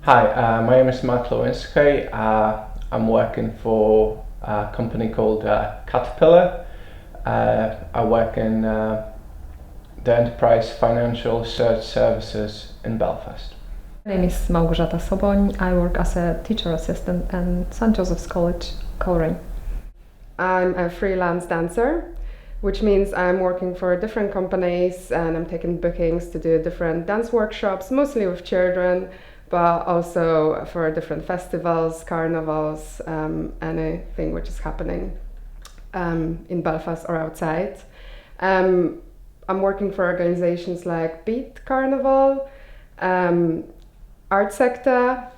Hi, my name is Lewiński. I'm working for a company called Caterpillar. I work in the Enterprise Financial Search Services in Belfast. My name is Gosia Soboń. I work as a teacher assistant at St. Joseph's College, Coleraine. I'm a freelance dancer, which means I'm working for different companies and I'm taking bookings to do different dance workshops, mostly with children, but also for different festivals, carnivals, anything which is happening in Belfast or outside. I'm working for organizations like Beat Carnival, Art Sector,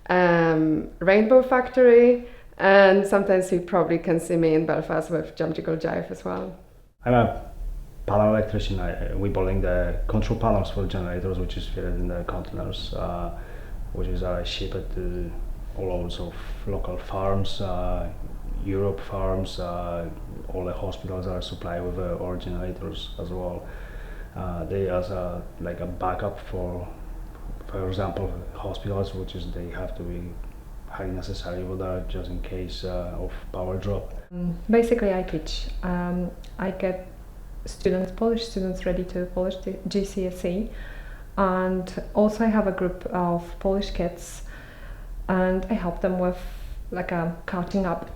Rainbow Factory, and sometimes you probably can see me in Belfast with Jam Jiggle Jive as well. I'm a panel electrician. We're building the control panels for generators, which is fitted in the containers, which is shipped to all sorts of local farms, Europe farms. All the hospitals are supplied with our generators as well. They as a backup for example, hospitals, which is they have to be highly necessary with that just in case of power drop. Basically, I teach. I get Polish students ready to polish the GCSE, and also I have a group of Polish kids, and I help them with catching up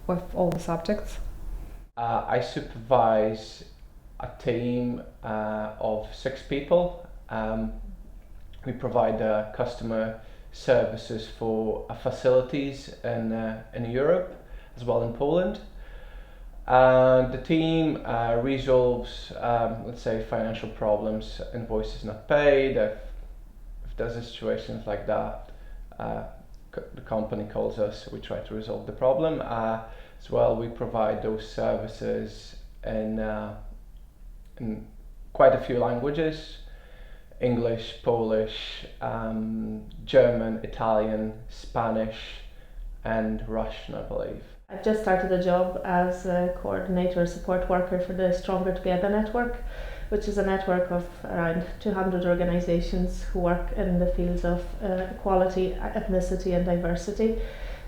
with all the subjects. I supervise a team of 6 people. We provide customer services for facilities in Europe as well in Poland. And the team resolves, let's say, financial problems, invoices not paid. If there's a situation like that, the company calls us, we try to resolve the problem. As well, we provide those services in quite a few languages: English, Polish, German, Italian, Spanish, and Russian, I believe. I've just started a job as a coordinator support worker for the Stronger Together network, which is a network of around 200 organisations who work in the fields of equality, ethnicity and diversity.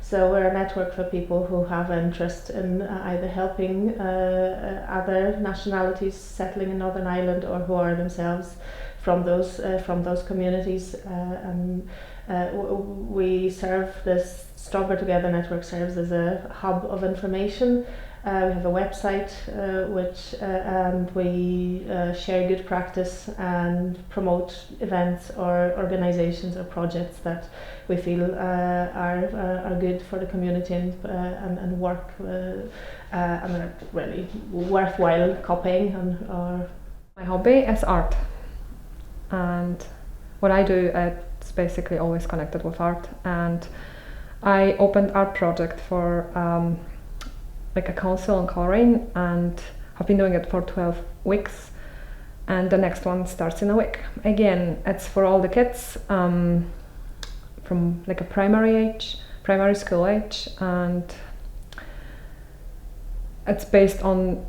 So we're a network for people who have interest in either helping other nationalities settling in Northern Ireland or who are themselves from those communities. We serve this Stronger Together network serves as a hub of information. We have a website and we share good practice and promote events or organisations or projects that we feel are good for the community and work and are really worthwhile copying. My hobby is art, and what I do it's basically always connected with art. And I opened art project for a council in Coleraine, and have been doing it for 12 weeks, and the next one starts in a week. Again, it's for all the kids from a primary school age, and it's based on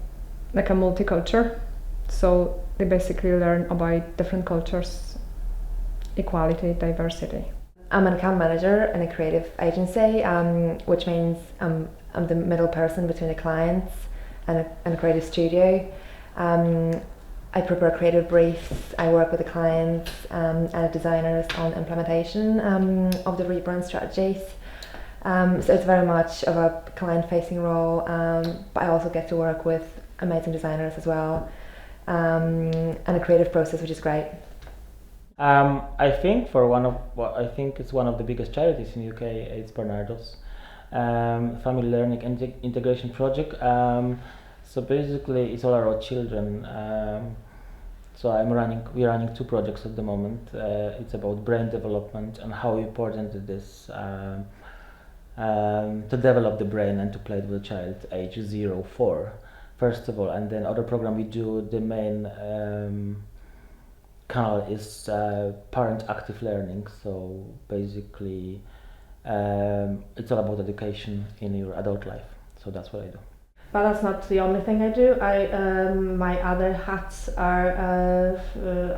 a multicultural, so they basically learn about different cultures, equality, diversity. I'm an account manager in a creative agency, which means I'm the middle person between the clients and a creative studio. I prepare creative briefs, I work with the clients and the designers on implementation of the rebrand strategies. So it's very much of a client-facing role, but I also get to work with amazing designers as well, and a creative process, which is great. I think it's one of the biggest charities in UK. It's Barnardo's family learning and integration project. So basically, it's all about children. So we're running 2 projects at the moment. It's about brain development and how important it is to develop the brain and to play with a child age 0-4, first of all, and then other program we do. The main canal is parent active learning. So basically, it's all about education in your adult life. So that's what I do. But that's not the only thing I do. My other hats are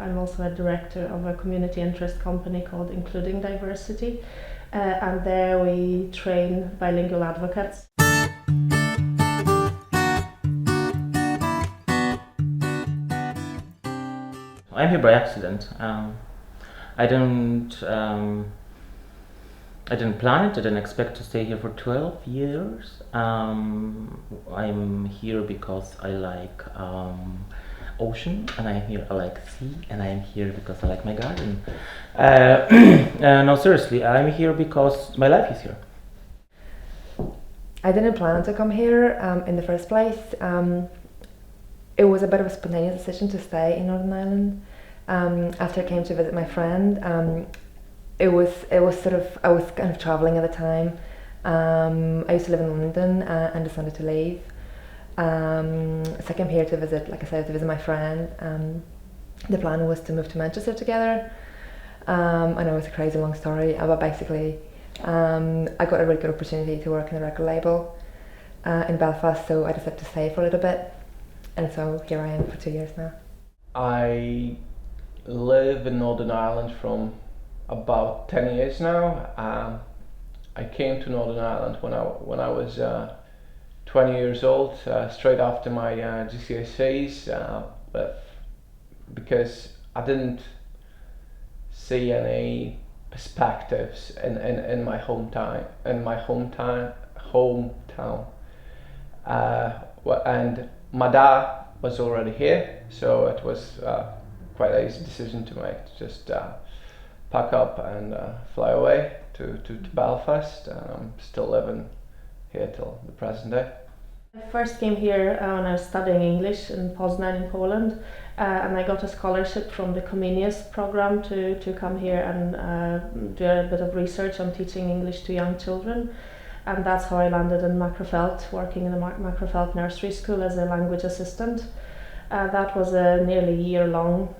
I'm also a director of a community interest company called Including Diversity, and there we train bilingual advocates. I'm here by accident. I didn't plan it. I didn't expect to stay here for 12 years. I'm here because I like ocean, and I'm here I like sea, and I'm here because I like my garden. No, seriously, I'm here because my life is here. I didn't plan to come here in the first place. It was a bit of a spontaneous decision to stay in Northern Ireland. After I came to visit my friend, it was sort of, I was kind of travelling at the time. I used to live in London and decided to leave. So I came here to visit, like I said, to visit my friend. The plan was to move to Manchester together. I know it's a crazy long story, but basically I got a really good opportunity to work in a record label in Belfast, so I decided to stay for a little bit. And so here I am for 2 years now. I live in Northern Ireland from about 10 years now. I came to Northern Ireland when I was 20 years old, straight after my GCSEs, because I didn't see any perspectives in my hometown. And my dad was already here, so it was quite an easy decision to make. Just pack up and fly away to Belfast. I'm still living here till the present day. I first came here when I was studying English in Poznan in Poland, and I got a scholarship from the Comenius program to come here and do a bit of research on teaching English to young children. And that's how I landed in Macrofelt, working in the Macrofelt Nursery School as a language assistant. That was a nearly year-long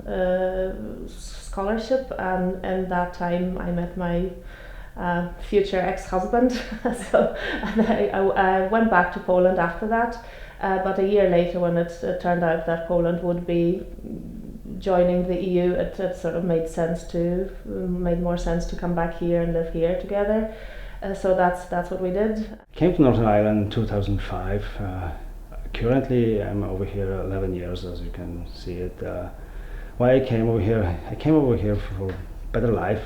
scholarship, and in that time I met my future ex-husband. So I went back to Poland after that, but a year later, when it turned out that Poland would be joining the EU, it sort of made more sense to come back here and live here together. So that's what we did. Came to Northern Ireland in 2005. Currently, I'm over here 11 years, as you can see it. Why I came over here for better life.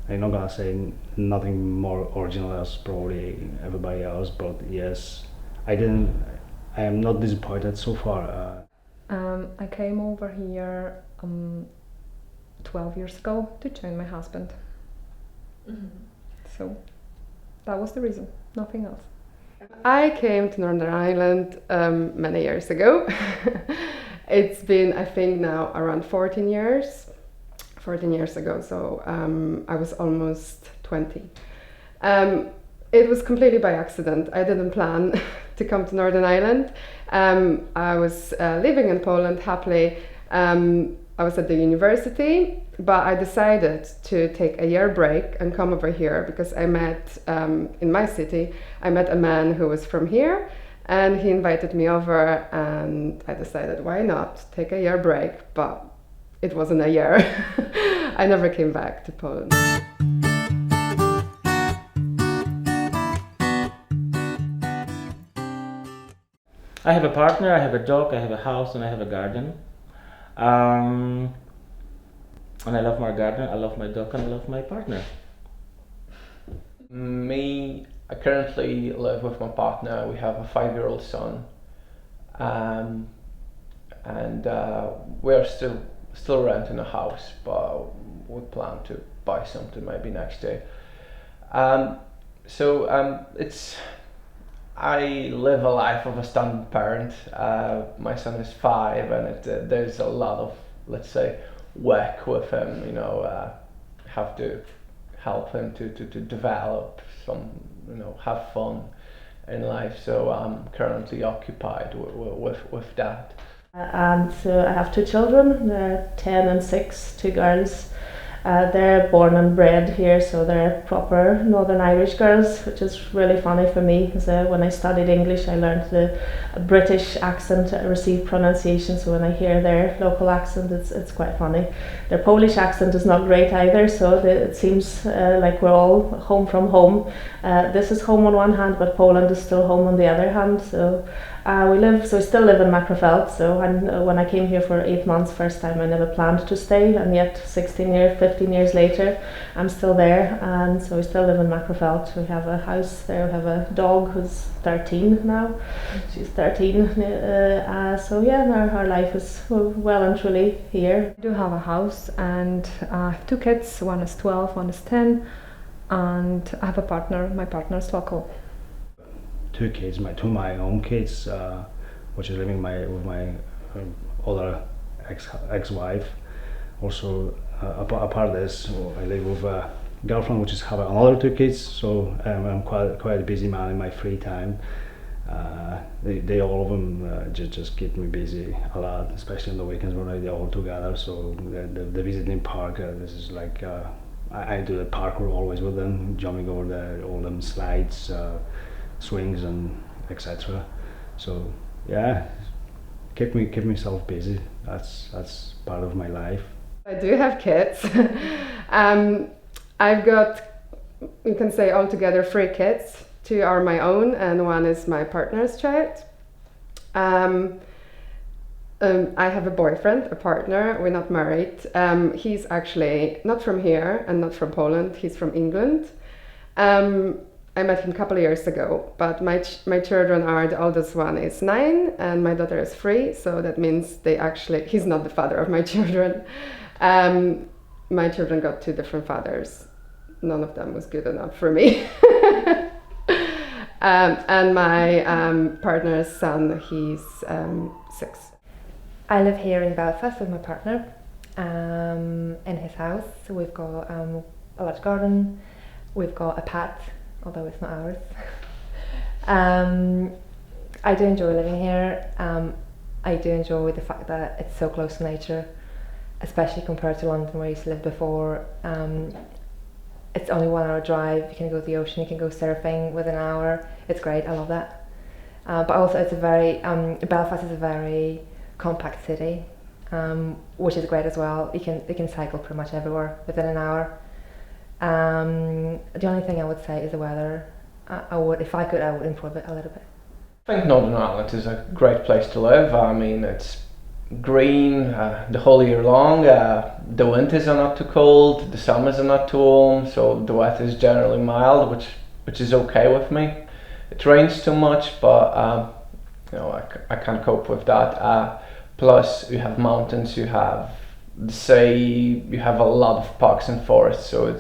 I'm not gonna say nothing more original as probably everybody else, but yes, I am not disappointed so far. I came over here 12 years ago to join my husband. Mm-hmm. So that was the reason, nothing else. I came to Northern Ireland many years ago. It's been, I think, now around 14 years ago, so I was almost 20. It was completely by accident. I didn't plan to come to Northern Ireland. I was living in Poland happily. I was at the university, but I decided to take a year break and come over here because I met, in my city, I met a man who was from here, and he invited me over, and I decided, why not take a year break? But it wasn't a year. I never came back to Poland. I have a partner, I have a dog, I have a house, and I have a garden. And I love my garden, I love my dog, and I love my partner. Me, I currently live with my partner. We have a 5-year-old son, and we're still renting a house, but we plan to buy something maybe next year. I live a life of a standard parent. My son is 5, and there's a lot of, let's say, work with him. You know, have to help him to develop some, you know, have fun in life. So I'm currently occupied with that. And so I have 2 children, 10 and 6, 2 girls. They're born and bred here, so they're proper Northern Irish girls, which is really funny for me, because when I studied English I learned the British accent, received pronunciation, so when I hear their local accent it's quite funny. Their Polish accent is not great either, so it seems like we're all home from home. This is home on one hand, but Poland is still home on the other hand. So we still live in Macrofeld. So when I came here for 8 months, first time, I never planned to stay, and yet 15 years later, I'm still there, and so we still live in Macrofeld. We have a house there. We have a dog who's 13 now. She's 13. So yeah, our life is well and truly here. I do have a house, and I have 2 kids. One is 12, one is 10, and I have a partner. My partner is local. 2 kids, my own kids, which is living with my other ex-wife. Also, apart of this, I live with a girlfriend, which is have another 2 kids. So I'm quite a busy man in my free time. They all of them just keep me busy a lot, especially on the weekends when they're all together. So the visiting park, this is like I do the parkour always with them, jumping over all them slides, swings and etc. So yeah, keep myself busy. That's part of my life. I do have kids. I've got, you can say altogether 3 kids. 2 are my own and 1 is my partner's child. I have a boyfriend, a partner. We're not married. He's actually not from here and not from Poland. He's from England. I met him a couple of years ago, but my children are, the oldest one is 9 and my daughter is 3, so that means he's not the father of my children. My children got 2 different fathers. None of them was good enough for me. And my partner's son, he's 6. I live here in Belfast with my partner, in his house. We've got a large garden, we've got a pet, although it's not ours. I do enjoy living here. I do enjoy the fact that it's so close to nature, especially compared to London where I used to live before. It's only 1 hour drive, you can go to the ocean, you can go surfing within an hour. It's great, I love that. But also it's Belfast is a very compact city, which is great as well. You can cycle pretty much everywhere within an hour. The only thing I would say is the weather. If I could, I would improve it a little bit. I think Northern Ireland is a great place to live. I mean, it's green the whole year long. The winters are not too cold, the summers are not too warm, so the weather is generally mild, which is okay with me. It rains too much, but I can't cope with that. Plus, you have mountains, you have the sea, you have a lot of parks and forests, so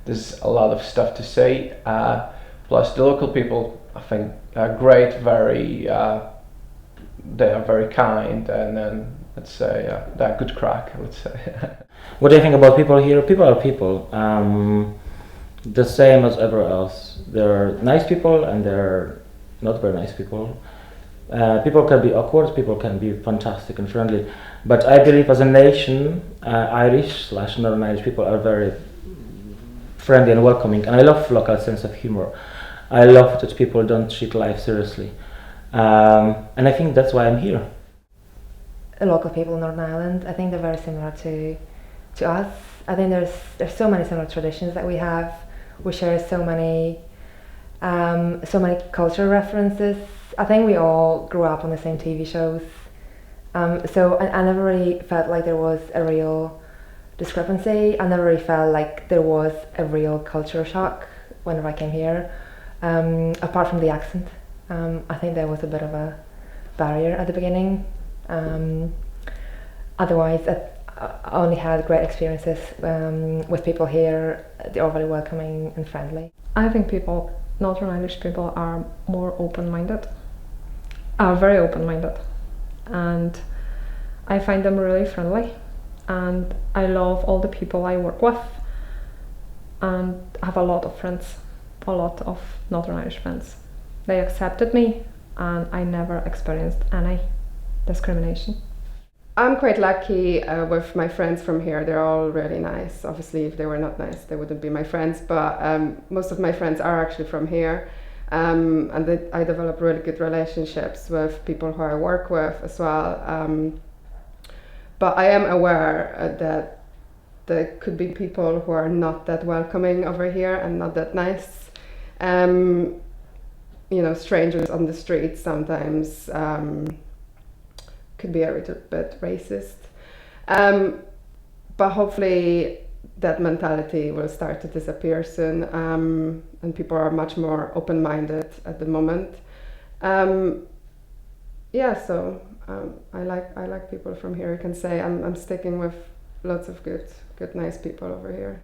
there's a lot of stuff to see. Plus, the local people, I think, are great. They are very kind, and then let's say they're good crack, I would say. What do you think about people here? People are people, the same as everywhere else. There are nice people and there are not very nice people. People can be awkward, people can be fantastic and friendly, but I believe as a nation, Irish/Northern Irish people are very friendly and welcoming, and I love local sense of humor. I love that people don't treat life seriously, and I think that's why I'm here. The local people in Northern Ireland, I think they're very similar to us. I think there's so many similar traditions that we have. We share so many cultural references. I think we all grew up on the same TV shows. So I never really felt like there was a real discrepancy. I never really felt like there was a real culture shock whenever I came here. Apart from the accent, I think there was a bit of a barrier at the beginning. Otherwise, I only had great experiences with people here. They're all very welcoming and friendly. I think Northern Irish people are more open-minded, are very open-minded, and I find them really friendly, and I love all the people I work with, and I have a lot of friends, a lot of Northern Irish friends. They accepted me and I never experienced any discrimination. I'm quite lucky with my friends from here. They're all really nice. Obviously, if they were not nice, they wouldn't be my friends. But most of my friends are actually from here. And I develop really good relationships with people who I work with as well. But I am aware that there could be people who are not that welcoming over here and not that nice. Strangers on the street sometimes could be a little bit racist. But hopefully that mentality will start to disappear soon, and people are much more open-minded at the moment. I like people from here. I can say I'm sticking with lots of good, nice people over here.